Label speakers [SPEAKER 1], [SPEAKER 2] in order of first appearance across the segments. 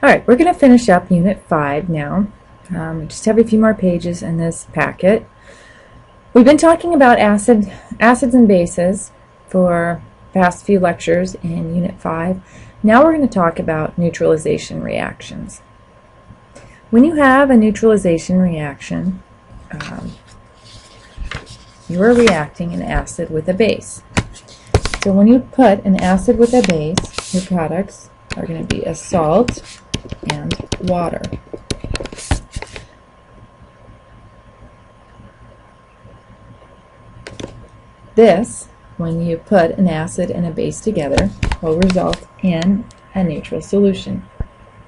[SPEAKER 1] Alright, we're going to finish up Unit 5 now. We just have a few more pages in this packet. We've been talking about acids and bases for the past few lectures in Unit 5. Now we're going to talk about neutralization reactions. When you have a neutralization reaction, you are reacting an acid with a base. So when you put an acid with a base, your products are going to be a salt and water. This, when you put an acid and a base together, will result in a neutral solution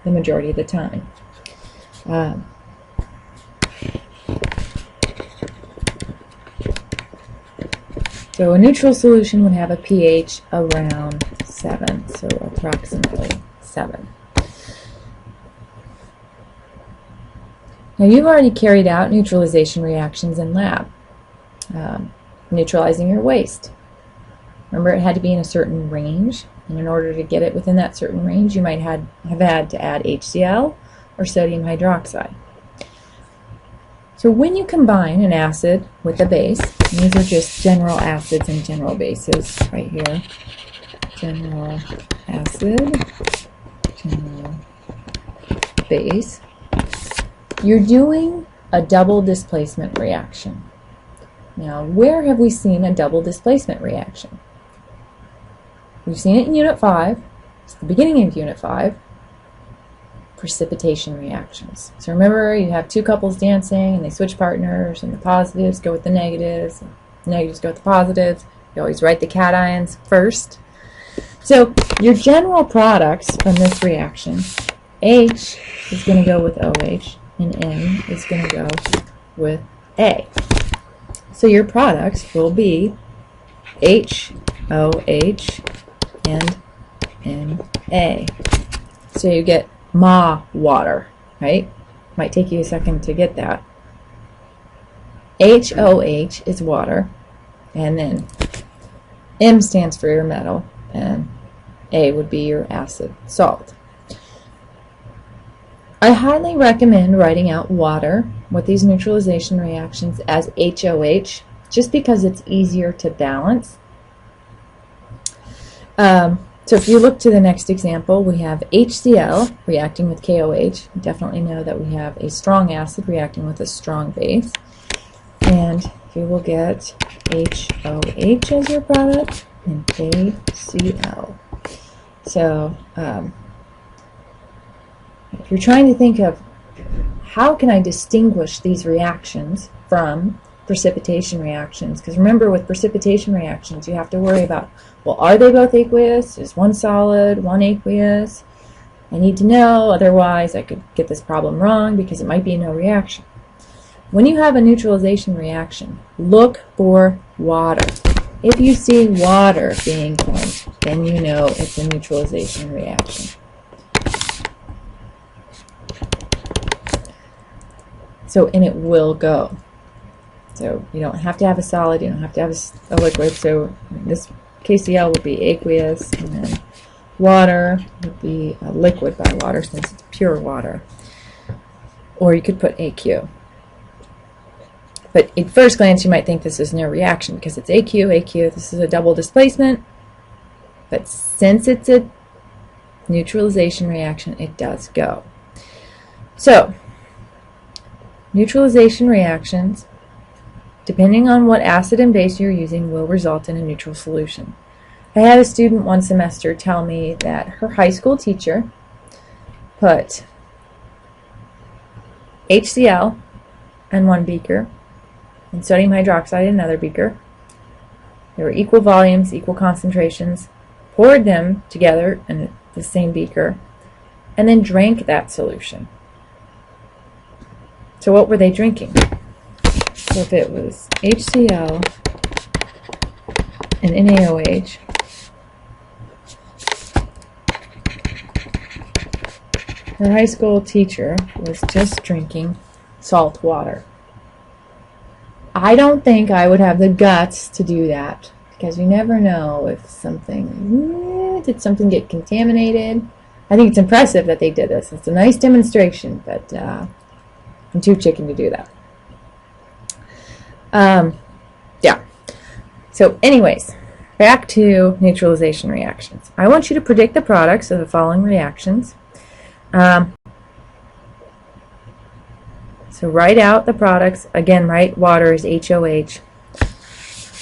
[SPEAKER 1] the majority of the time. So a neutral solution would have a pH around 7, so approximately 7. Now you've already carried out neutralization reactions in lab, neutralizing your waste. Remember, it had to be in a certain range, and in order to get it within that certain range, you might have had to add HCl or sodium hydroxide. So when you combine an acid with a base, and these are just general acids and general bases right here. General acid, general base. You're doing a double displacement reaction. Now, where have we seen a double displacement reaction? We've seen it in Unit 5. It's the beginning of Unit 5. Precipitation reactions. So remember, you have two couples dancing and they switch partners, and the positives go with the negatives, and the negatives go with the positives. You always write the cations first. So your general products from this reaction, H is going to go with OH, and N is going to go with A. So your products will be H, OH, and Na. So you get Ma water, right? Might take you a second to get that. HOH is water, and then M stands for your metal, and A would be your acid, salt. I highly recommend writing out water with these neutralization reactions as HOH, just because it's easier to balance. So if you look to the next example, we have HCl reacting with KOH. You definitely know that we have a strong acid reacting with a strong base. And you will get HOH as your product and KCl. So if you're trying to think of how can I distinguish these reactions from precipitation reactions, because remember, with precipitation reactions you have to worry about, well, are they both aqueous? Is one solid, one aqueous? I need to know, otherwise I could get this problem wrong because it might be no reaction. When you have a neutralization reaction, look for water. If you see water being formed, then you know it's a neutralization reaction. So, and it will go. So you don't have to have a solid, you don't have to have a liquid. So this KCl would be aqueous, and then water would be a liquid by water since it's pure water. Or you could put AQ. But at first glance you might think this is no reaction because it's AQ, this is a double displacement. But since it's a neutralization reaction, it does go. So, neutralization reactions, depending on what acid and base you're using, will result in a neutral solution. I had a student one semester tell me that her high school teacher put HCl in one beaker and sodium hydroxide in another beaker. They were equal volumes, equal concentrations, poured them together in the same beaker, and then drank that solution. So what were they drinking? So if it was HCl and NaOH, her high school teacher was just drinking salt water. I don't think I would have the guts to do that, because you never know if something, did something get contaminated? I think it's impressive that they did this. It's a nice demonstration, but I'm too chicken to do that. Yeah. So anyways, back to neutralization reactions. I want you to predict the products of the following reactions. So write out the products. Again, write water is HOH.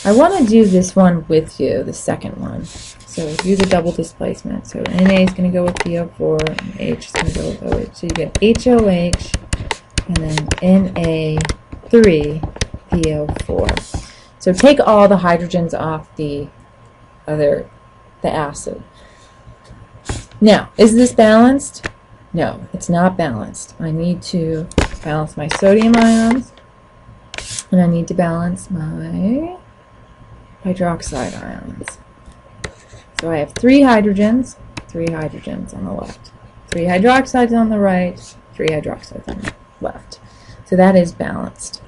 [SPEAKER 1] I want to do this one with you, the second one. So use a double displacement. So Na is going to go with PO4, and H is going to go with OH. So you get HOH and then Na3PO4. So take all the hydrogens off the acid. Now, is this balanced? No, it's not balanced. I need to balance my sodium ions, and I need to balance my hydroxide ions. So I have 3 hydrogens on the left, 3 hydroxides on the right, 3 hydroxides on the left. So that is balanced.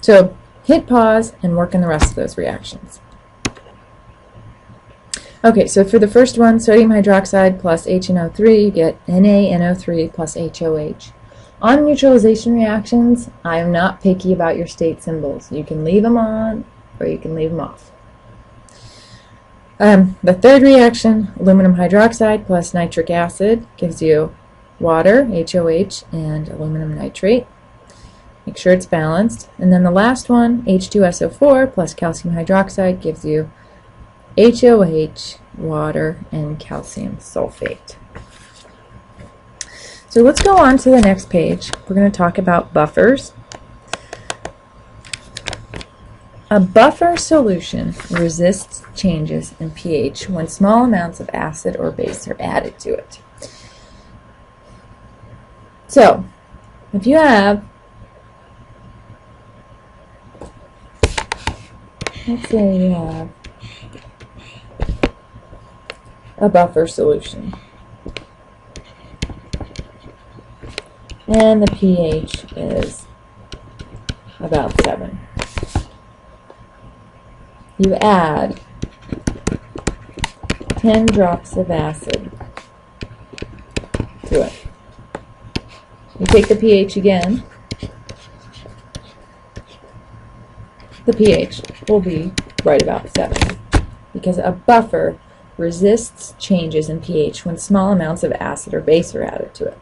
[SPEAKER 1] So hit pause and work on the rest of those reactions. Okay, so for the first one, sodium hydroxide plus HNO3, you get NaNO3 plus HOH. On neutralization reactions, I am not picky about your state symbols. You can leave them on or you can leave them off. The third reaction, aluminum hydroxide plus nitric acid, gives you water, HOH, and aluminum nitrate. Make sure it's balanced. And then the last one, H2SO4 plus calcium hydroxide, gives you HOH, water, and calcium sulfate. So let's go on to the next page. We're going to talk about buffers. A buffer solution resists changes in pH when small amounts of acid or base are added to it. So, if you have, let's say you have a buffer solution, and the pH is about 7. You add 10 drops of acid to it. You take the pH again. The pH will be right about 7, because a buffer resists changes in pH when small amounts of acid or base are added to it.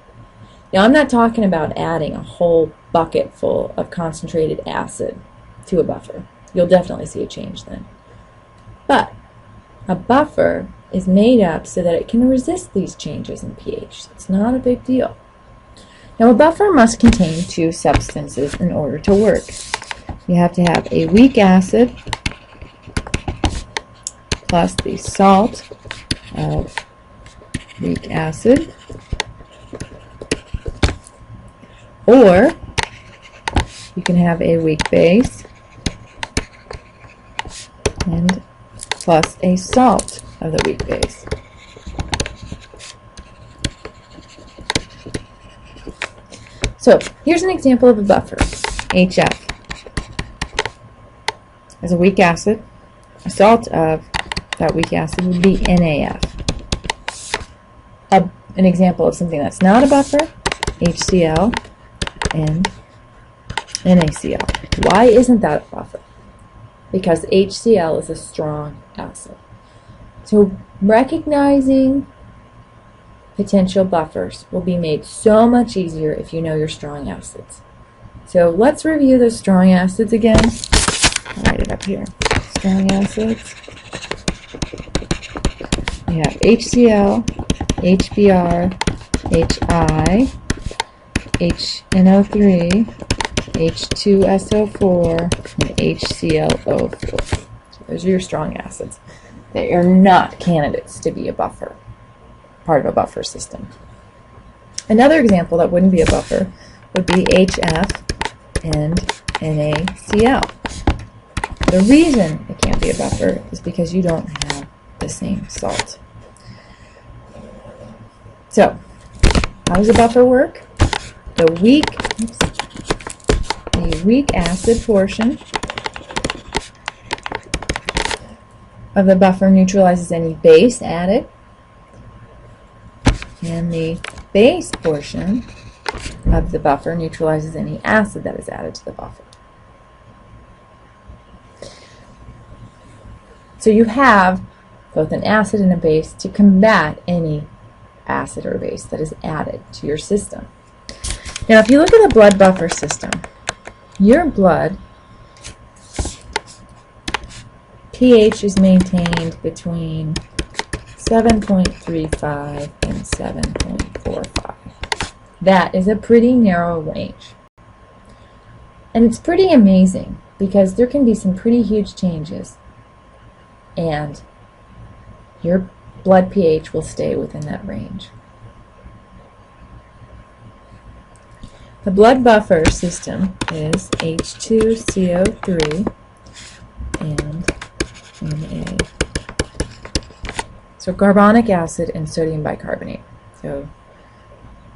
[SPEAKER 1] Now, I'm not talking about adding a whole bucket full of concentrated acid to a buffer. You'll definitely see a change then. But a buffer is made up so that it can resist these changes in pH. It's not a big deal. Now, a buffer must contain 2 substances in order to work. You have to have a weak acid plus the salt of weak acid, or you can have a weak base and plus a salt of the weak base. So here's an example of a buffer, HF. As a weak acid, a salt of that weak acid would be NaF. An example of something that's not a buffer, HCl and NaCl. Why isn't that a buffer? Because HCl is a strong acid. So recognizing potential buffers will be made so much easier if you know your strong acids. So let's review the strong acids again. I'll write it up here. Strong acids. We have HCl, HBr, HI, HNO3, H2SO4, and HClO4. So those are your strong acids. They are not candidates to be a buffer, part of a buffer system. Another example that wouldn't be a buffer would be HF and NaCl. The reason it can't be a buffer is because you don't have the same salt. So, how does a buffer work? The weak acid portion of the buffer neutralizes any base added, And the base portion of the buffer neutralizes any acid that is added to the buffer. So you have both an acid and a base to combat any acid or base that is added to your system. Now, if you look at the blood buffer system, your blood pH is maintained between 7.35 and 7.45. That is a pretty narrow range. And it's pretty amazing because there can be some pretty huge changes and your blood pH will stay within that range. The blood buffer system is H2CO3 and Na. So carbonic acid and sodium bicarbonate. So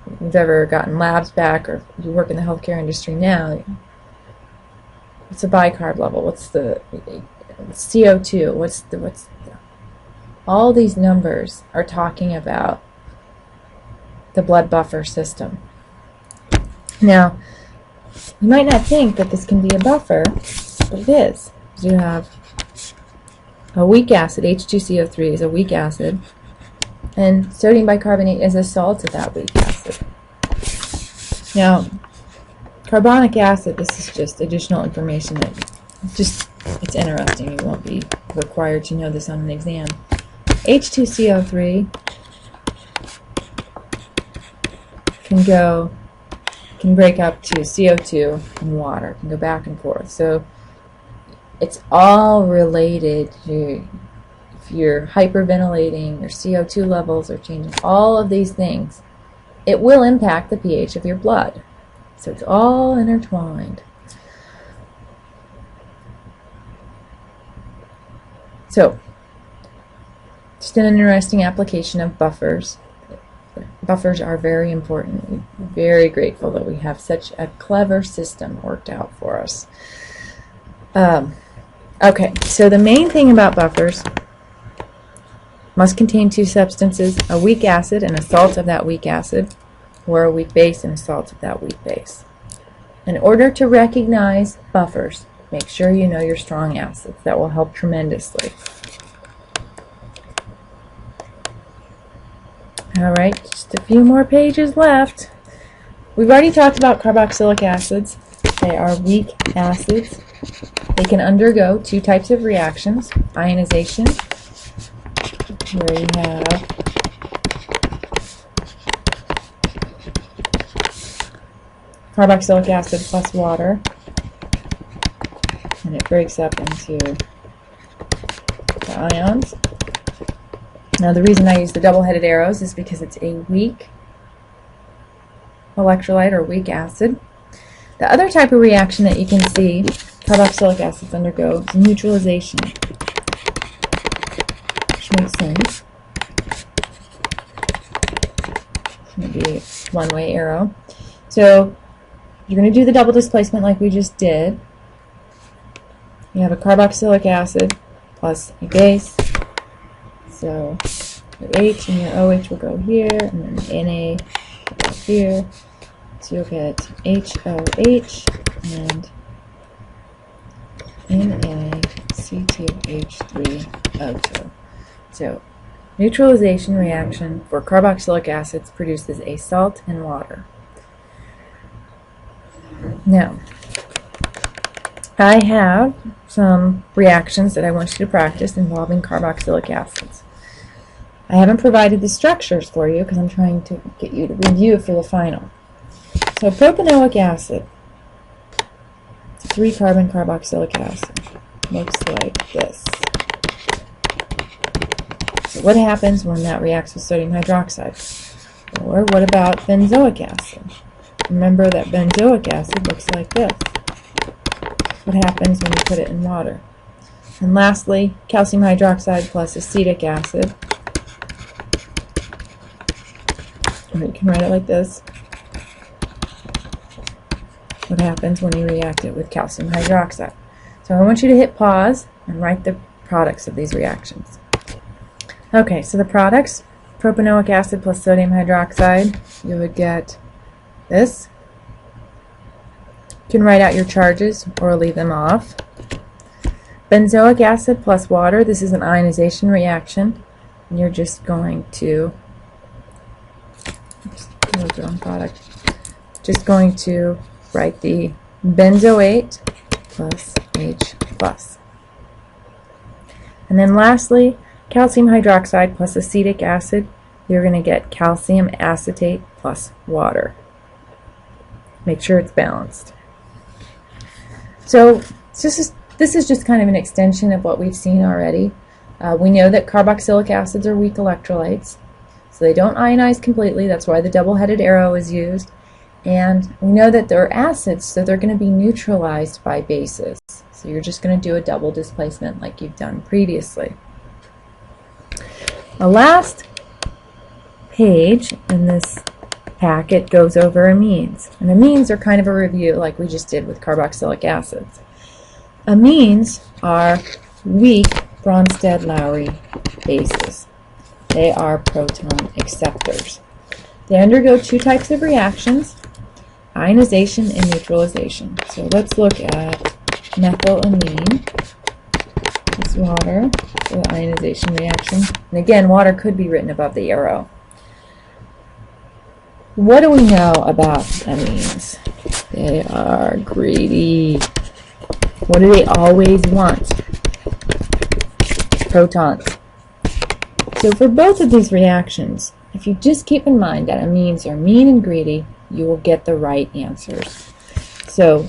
[SPEAKER 1] if you've ever gotten labs back or you work in the healthcare industry now, what's the bicarb level? What's the CO2? What's all these numbers are talking about the blood buffer system. Now, you might not think that this can be a buffer, but it is. You have a weak acid, H2CO3 is a weak acid, and sodium bicarbonate is a salt of that weak acid. Now, carbonic acid, this is just additional information that it's interesting. You won't be required to know this on an exam. H2CO3 can break up to CO2 and water. It can go back and forth. So it's all related to if you're hyperventilating, your CO2 levels are changing, all of these things. It will impact the pH of your blood. So it's all intertwined. So, just an interesting application of buffers. Buffers are very important. We're very grateful that we have such a clever system worked out for us. Okay, so the main thing about buffers must contain two substances, a weak acid and a salt of that weak acid, or a weak base and a salt of that weak base. In order to recognize buffers, make sure you know your strong acids. That will help tremendously. Alright, just a few more pages left. We've already talked about carboxylic acids. They are weak acids. They can undergo two types of reactions. Ionization, where you have carboxylic acid plus water, and it breaks up into the ions. Now the reason I use the double-headed arrows is because it's a weak electrolyte or weak acid. The other type of reaction that you can see carboxylic acids undergo is neutralization, which makes sense. It's going to be a one-way arrow. So you're going to do the double displacement like we just did. You have a carboxylic acid plus a base. So your H and your OH will go here, and then Na will go here. So you'll get HOH and NaC2H3O2. So neutralization reaction for carboxylic acids produces a salt and water. Now, I have some reactions that I want you to practice involving carboxylic acids. I haven't provided the structures for you because I'm trying to get you to review for the final. So propanoic acid, 3-carbon carboxylic acid, looks like this. So what happens when that reacts with sodium hydroxide? Or what about benzoic acid? Remember that benzoic acid looks like this. What happens when you put it in water? And lastly, calcium hydroxide plus acetic acid. Or you can write it like this. What happens when you react it with calcium hydroxide? So I want you to hit pause and write the products of these reactions. Okay, so the products, propanoic acid plus sodium hydroxide, you would get this. You can write out your charges or leave them off. Benzoic acid plus water, this is an ionization reaction. And you're just going to, just going to write the benzoate plus H plus. And then lastly, calcium hydroxide plus acetic acid, you're going to get calcium acetate plus water. Make sure it's balanced. So this is just kind of an extension of what we've seen already. We know that carboxylic acids are weak electrolytes, so they don't ionize completely. That's why the double-headed arrow is used. And we know that they're acids, so they're going to be neutralized by bases. So you're just going to do a double displacement like you've done previously. The last page in this packet goes over amines. And amines are kind of a review like we just did with carboxylic acids. Amines are weak Bronsted-Lowry bases. They are proton acceptors. They undergo two types of reactions, ionization and neutralization. So let's look at methylamine. This water for the ionization reaction. And again, water could be written above the arrow. What do we know about amines? They are greedy. What do they always want? Protons. So for both of these reactions, if you just keep in mind that amines are mean and greedy, you will get the right answers. So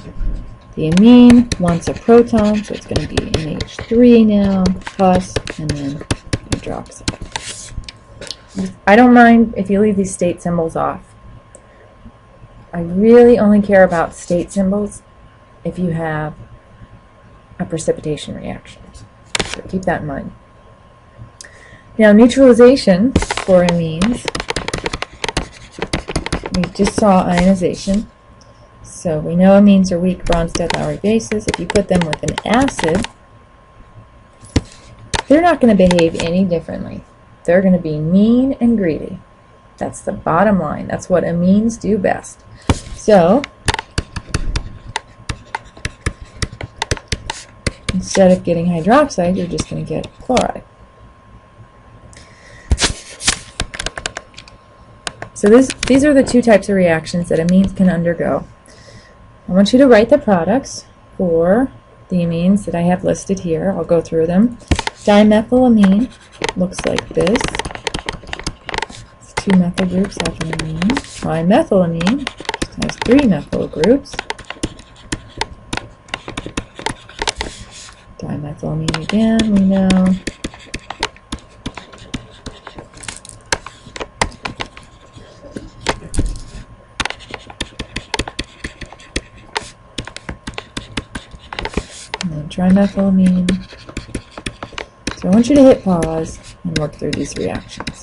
[SPEAKER 1] the amine wants a proton, so it's going to be NH3 now, plus, and then hydroxide. I don't mind if you leave these state symbols off. I really only care about state symbols if you have a precipitation reaction. So keep that in mind. Now neutralization for amines, we just saw ionization. So we know amines are weak Bronsted-Lowry bases. If you put them with an acid, they're not going to behave any differently. They're going to be mean and greedy. That's the bottom line. That's what amines do best. So instead of getting hydroxide, you're just going to get chloride. So these are the two types of reactions that amines can undergo. I want you to write the products for the amines that I have listed here. I'll go through them. Dimethylamine looks like this. It's two methyl groups have an amine. Trimethylamine has three methyl groups. Dimethylamine again, we know. And then trimethylamine. So I want you to hit pause and work through these reactions.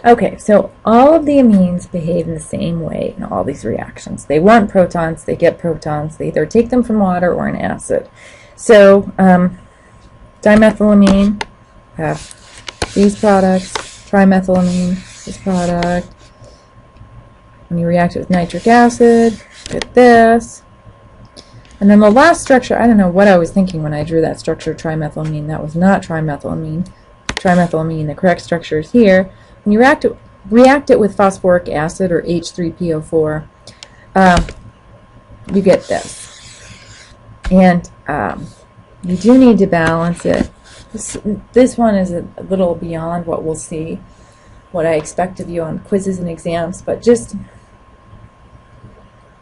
[SPEAKER 1] Okay, so all of the amines behave in the same way in all these reactions. They want protons, they get protons, they either take them from water or an acid. So dimethylamine, have these products, trimethylamine, this product. When you react it with nitric acid, get this. And then the last structure, I don't know what I was thinking when I drew that structure, trimethylamine. That was not trimethylamine. Trimethylamine, the correct structure is here. When you react it with phosphoric acid or H3PO4, you get this. And you do need to balance it. This one is a little beyond what we'll see, what I expect of you on quizzes and exams, but just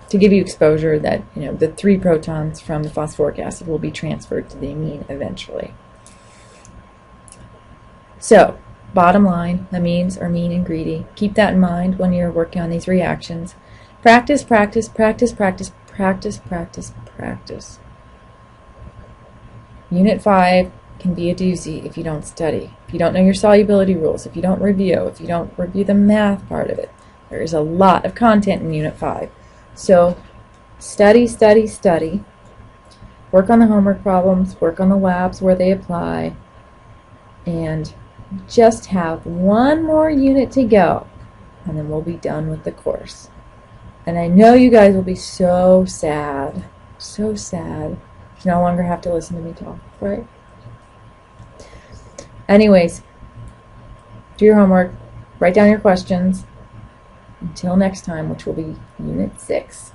[SPEAKER 1] to give you exposure that the 3 protons from the phosphoric acid will be transferred to the amine eventually. So, bottom line, amines are mean and greedy. Keep that in mind when you're working on these reactions. Practice, practice, practice, practice, practice, practice, practice. Unit 5 can be a doozy if you don't study. If you don't know your solubility rules, if you don't review the math part of it. There is a lot of content in Unit 5. So study, study, study. Work on the homework problems, work on the labs where they apply, and just have one more unit to go, and then we'll be done with the course. And I know you guys will be so sad to no longer have to listen to me talk, right? Anyways, do your homework, write down your questions. Until next time, which will be Unit 6.